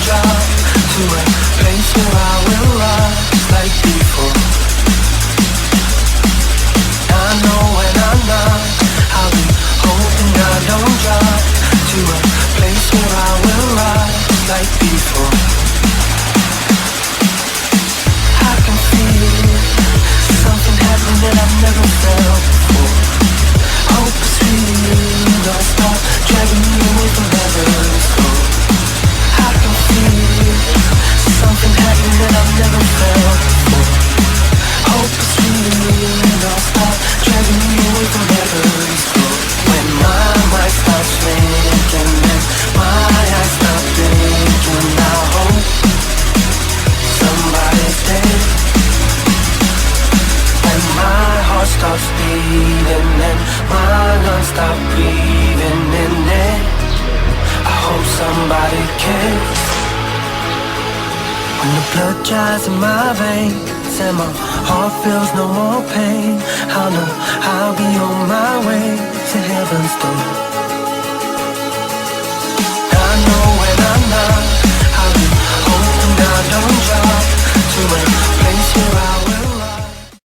drop to a place where I will rise like before. I know when I'm not, I'll be hoping I don't drop to a place where I will rise like before. I can feel something happening that I've never felt before. Hope is real, don't stop dragging me away from heaven's door. I can feel something happening that I've never felt before. Hope is real, don't stop dragging me away from heaven's door. When my mind stops thinking and my eyes stop blinking, I hope somebody's dead. When my heart stops beating and my lungs stop breathing in it, I hope somebody cares. When the blood dries in my veins and my heart feels no more pain,